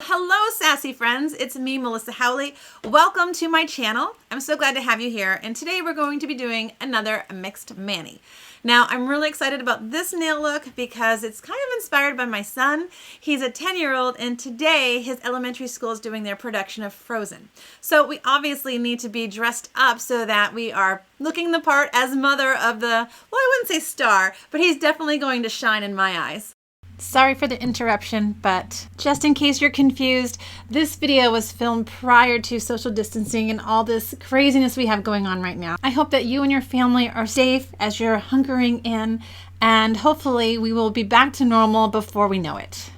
Hello, sassy friends. It's me, Melissa Haole. Welcome to my channel. I'm so glad to have you here. And today we're going to be doing another mixed mani. Now, I'm really excited about this nail look because it's kind of inspired by my son. He's a 10-year-old, and today his elementary school is doing their production of Frozen. So we obviously need to be dressed up so that we are looking the part as mother of the, well, I wouldn't say star, but he's definitely going to shine in my eyes. Sorry for the interruption, but just in case you're confused, this video was filmed prior to social distancing and all this craziness we have going on right now. I hope that you and your family are safe as you're hunkering in, and hopefully we will be back to normal before we know it.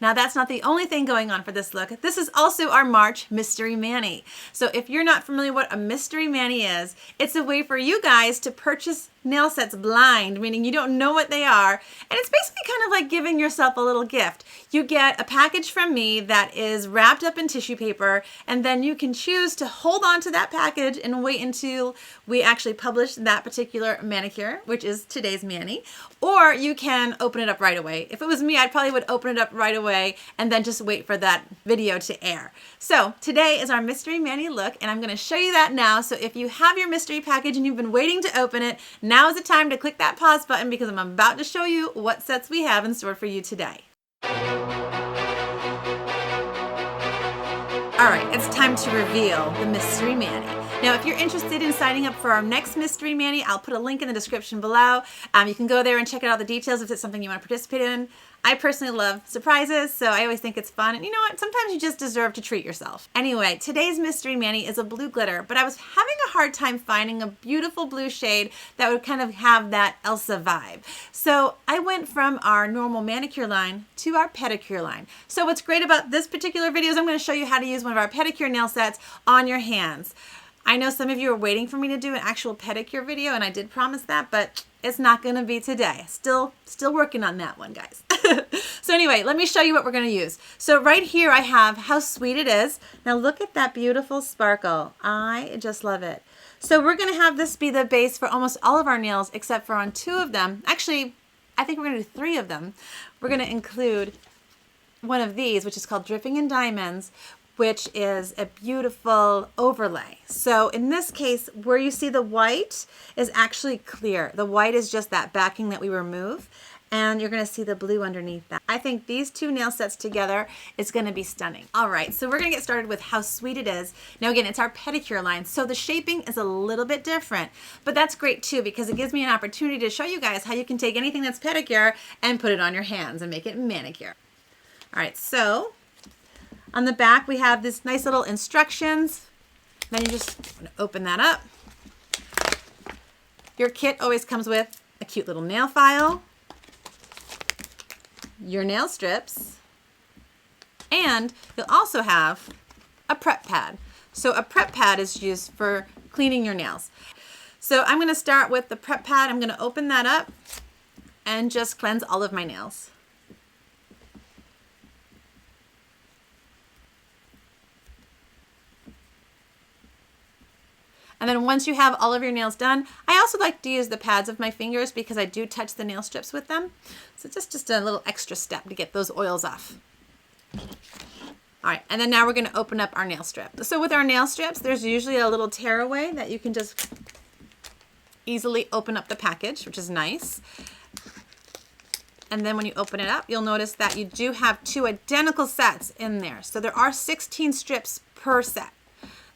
Now, that's not the only thing going on for this look. This is also our March Mystery Mani. So if you're not familiar with what a Mystery Mani is, it's a way for you guys to purchase nail sets blind, meaning you don't know what they are. And it's basically kind of like giving yourself a little gift. You get a package from me that is wrapped up in tissue paper, and then you can choose to hold on to that package and wait until we actually publish that particular manicure, which is today's mani, or you can open it up right away. If it was me, I probably would open it up right away and then just wait for that video to air. So today is our Mystery Mani look, and I'm going to show you that now. So if you have your mystery package and you've been waiting to open it, now is the time to click that pause button because I'm about to show you what sets we have in store for you today. All right, it's time to reveal the Mystery Mani. Now, if you're interested in signing up for our next Mystery Mani, I'll put a link in the description below. You can go there and check out all the details if it's something you want to participate in. I personally love surprises, so I always think it's fun. And you know what? Sometimes you just deserve to treat yourself. Anyway, today's Mystery Mani is a blue glitter, but I was having a hard time finding a beautiful blue shade that would kind of have that Elsa vibe. So I went from our normal manicure line to our pedicure line. So what's great about this particular video is I'm going to show you how to use one of our pedicure nail sets on your hands. I know some of you are waiting for me to do an actual pedicure video, and I did promise that, but it's not going to be today. Still working on that one, guys. So anyway, let me show you what we're going to use. So right here I have How Sweet It Is. Now look at that beautiful sparkle. I just love it. So we're going to have this be the base for almost all of our nails except for on 2 of them. Actually, I think we're going to do 3 of them. We're going to include one of these, which is called Dripping in Diamonds, which is a beautiful overlay. So in this case, where you see the white is actually clear. The white is just that backing that we remove, and you're gonna see the blue underneath that. I think these 2 nail sets together is gonna be stunning. All right, so we're gonna get started with How Sweet It Is. Now again, it's our pedicure line, so the shaping is a little bit different, but that's great too because it gives me an opportunity to show you guys how you can take anything that's pedicure and put it on your hands and make it manicure. All right, so on the back, we have this nice little instructions. Then you just open that up. Your kit always comes with a cute little nail file, your nail strips, and you'll also have a prep pad. So a prep pad is used for cleaning your nails. So I'm going to start with the prep pad. I'm going to open that up and just cleanse all of my nails. And then once you have all of your nails done, I also like to use the pads of my fingers because I do touch the nail strips with them. So just a little extra step to get those oils off. All right, and then now we're going to open up our nail strip. So with our nail strips, there's usually a little tearaway that you can just easily open up the package, which is nice. And then when you open it up, you'll notice that you do have 2 identical sets in there. So there are 16 strips per set.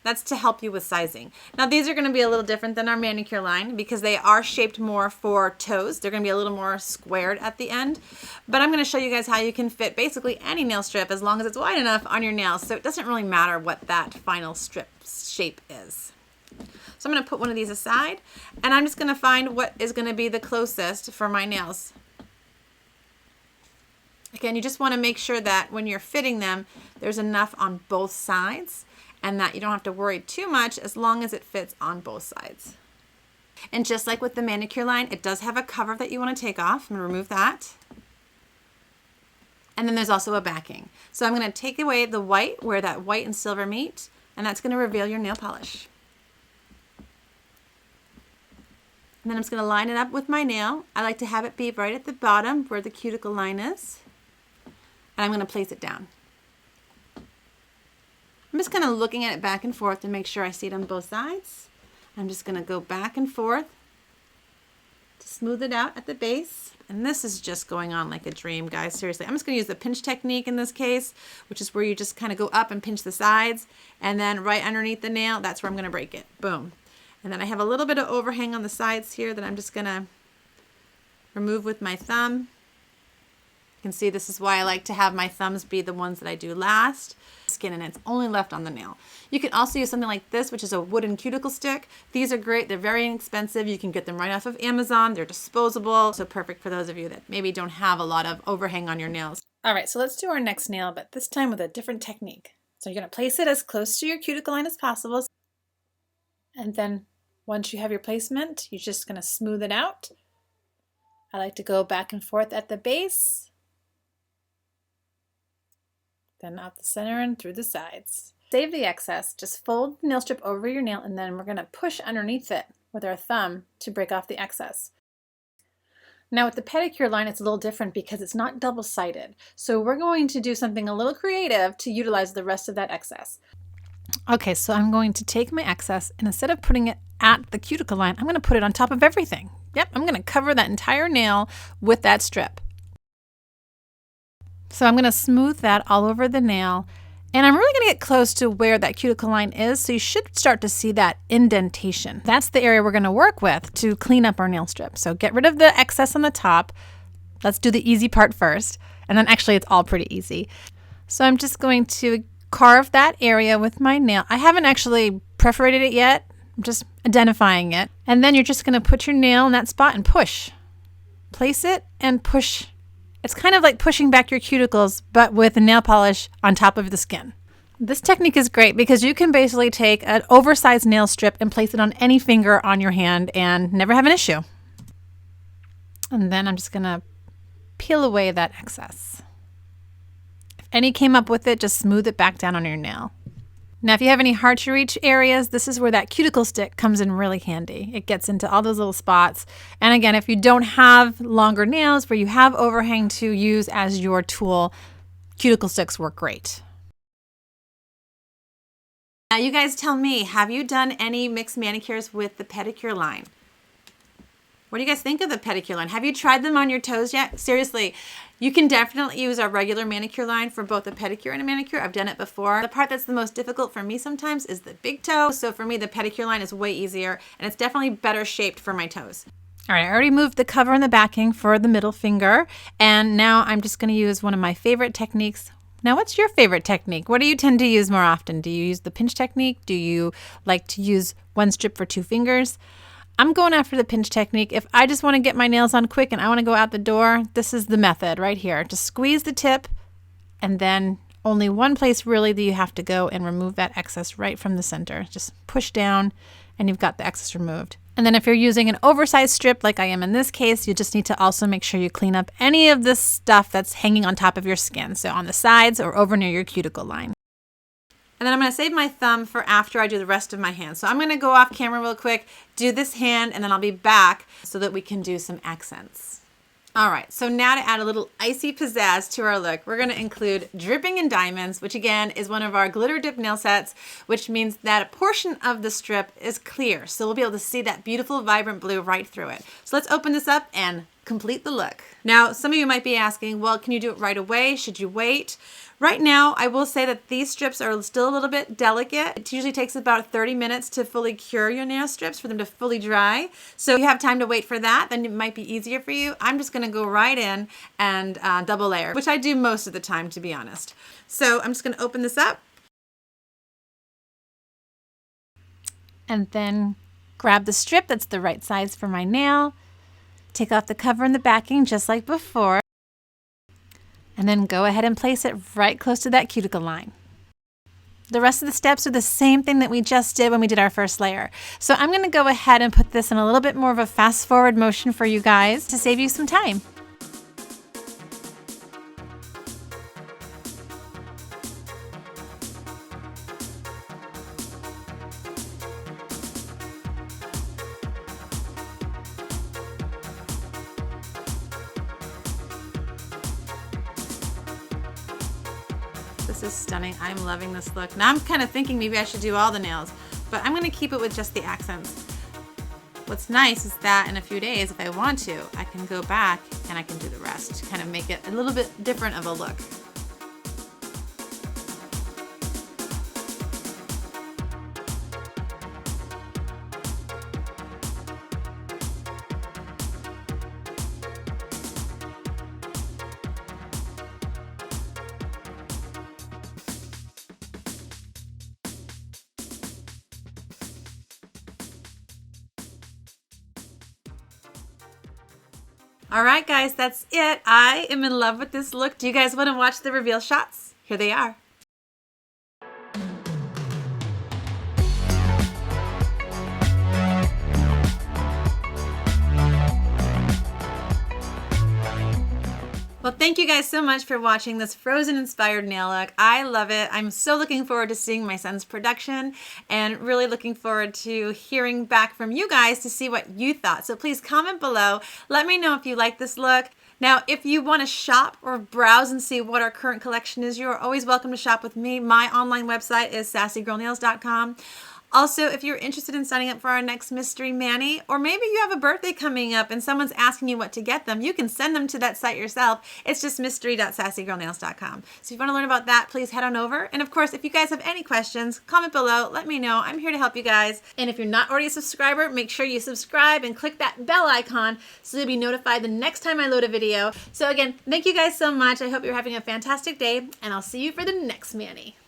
That's to help you with sizing. Now these are going to be a little different than our manicure line because they are shaped more for toes. They're going to be a little more squared at the end. But I'm going to show you guys how you can fit basically any nail strip as long as it's wide enough on your nails. So it doesn't really matter what that final strip shape is. So I'm going to put one of these aside, and I'm just going to find what is going to be the closest for my nails. Again, you just want to make sure that when you're fitting them, there's enough on both sides, and that you don't have to worry too much as long as it fits on both sides. And just like with the manicure line, it does have a cover that you want to take off. I'm going to remove that. And then there's also a backing. So I'm going to take away the white where that white and silver meet, and that's going to reveal your nail polish. And then I'm just going to line it up with my nail. I like to have it be right at the bottom where the cuticle line is. And I'm going to place it down. I'm just kind of looking at it back and forth to make sure I see it on both sides. I'm just going to go back and forth to smooth it out at the base. And this is just going on like a dream, guys. Seriously, I'm just going to use the pinch technique in this case, which is where you just kind of go up and pinch the sides. And then right underneath the nail, that's where I'm going to break it. Boom. And then I have a little bit of overhang on the sides here that I'm just going to remove with my thumb. You can see this is why I like to have my thumbs be the ones that I do last. Skin, and it's only left on the nail. You can also use something like this, which is a wooden cuticle stick. These are great. They're very inexpensive. You can get them right off of Amazon. They're disposable, so perfect for those of you that maybe don't have a lot of overhang on your nails. All right, so let's do our next nail, but this time with a different technique. So you're going to place it as close to your cuticle line as possible. And then once you have your placement, you're just going to smooth it out. I like to go back and forth at the base. Then out the center and through the sides. Save the excess, just fold the nail strip over your nail, and then we're going to push underneath it with our thumb to break off the excess. Now with the pedicure line, it's a little different because it's not double-sided. So we're going to do something a little creative to utilize the rest of that excess. Okay, so I'm going to take my excess, and instead of putting it at the cuticle line, I'm going to put it on top of everything. Yep, I'm going to cover that entire nail with that strip. So I'm going to smooth that all over the nail, and I'm really going to get close to where that cuticle line is, so you should start to see that indentation. That's the area we're going to work with to clean up our nail strip. So get rid of the excess on the top. Let's do the easy part first, and then actually it's all pretty easy. So I'm just going to carve that area with my nail. I haven't actually perforated it yet. I'm just identifying it. And then you're just going to put your nail in that spot and push. Place it and push. It's kind of like pushing back your cuticles, but with a nail polish on top of the skin. This technique is great because you can basically take an oversized nail strip and place it on any finger on your hand and never have an issue. And then I'm just going to peel away that excess. If any came up with it, just smooth it back down on your nail. Now, if you have any hard to reach areas, this is where that cuticle stick comes in really handy. It gets into all those little spots. And again, if you don't have longer nails where you have overhang to use as your tool, cuticle sticks work great. Now you guys tell me, have you done any mixed manicures with the pedicure line? What do you guys think of the pedicure line? Have you tried them on your toes yet? Seriously, you can definitely use our regular manicure line for both a pedicure and a manicure. I've done it before. The part that's the most difficult for me sometimes is the big toe. So for me, the pedicure line is way easier, and it's definitely better shaped for my toes. All right, I already moved the cover and the backing for the middle finger, and now I'm just going to use one of my favorite techniques. Now, what's your favorite technique? What do you tend to use more often? Do you use the pinch technique? Do you like to use one strip for 2 fingers? I'm going after the pinch technique. If I just want to get my nails on quick and I want to go out the door, this is the method right here. Just squeeze the tip, and then only one place really that you have to go and remove that excess right from the center. Just push down and you've got the excess removed. And then if you're using an oversized strip like I am in this case, you just need to also make sure you clean up any of this stuff that's hanging on top of your skin. So on the sides or over near your cuticle line. And then I'm going to save my thumb for after I do the rest of my hand. So I'm going to go off camera real quick, do this hand, and then I'll be back so that we can do some accents. All right, so now to add a little icy pizzazz to our look, we're going to include Dripping in Diamonds, which again is one of our glitter dip nail sets, which means that a portion of the strip is clear. So we'll be able to see that beautiful vibrant blue right through it. So let's open this up and complete the look. Now, some of you might be asking, well, can you do it right away? Should you wait? Right now, I will say that these strips are still a little bit delicate. It usually takes about 30 minutes to fully cure your nail strips for them to fully dry. So if you have time to wait for that, then it might be easier for you. I'm just gonna go right in and double layer, which I do most of the time, to be honest. So I'm just gonna open this up. And then grab the strip that's the right size for my nail. Take off the cover and the backing just like before. And then go ahead and place it right close to that cuticle line. The rest of the steps are the same thing that we just did when we did our first layer. So I'm going to go ahead and put this in a little bit more of a fast forward motion for you guys to save you some time. The This is stunning. I'm loving this look. Now I'm kind of thinking maybe I should do all the nails, but I'm gonna keep it with just the accents. What's nice is that in a few days, if I want to, I can go back and I can do the rest to kind of make it a little bit different of a look. All right, guys, that's it. I am in love with this look. Do you guys want to watch the reveal shots? Here they are. Well, thank you guys so much for watching this Frozen inspired nail look. I love it. I'm so looking forward to seeing my son's production and really looking forward to hearing back from you guys to see what you thought. So please comment below. Let me know if you like this look. Now, if you want to shop or browse and see what our current collection is, you're always welcome to shop with me. My online website is sassygirlnails.com. Also, if you're interested in signing up for our next Mystery Mani, or maybe you have a birthday coming up and someone's asking you what to get them, you can send them to that site yourself. It's just mystery.sassygirlnails.com. So if you want to learn about that, please head on over. And of course, if you guys have any questions, comment below. Let me know. I'm here to help you guys. And if you're not already a subscriber, make sure you subscribe and click that bell icon so you'll be notified the next time I load a video. So again, thank you guys so much. I hope you're having a fantastic day, and I'll see you for the next Mani.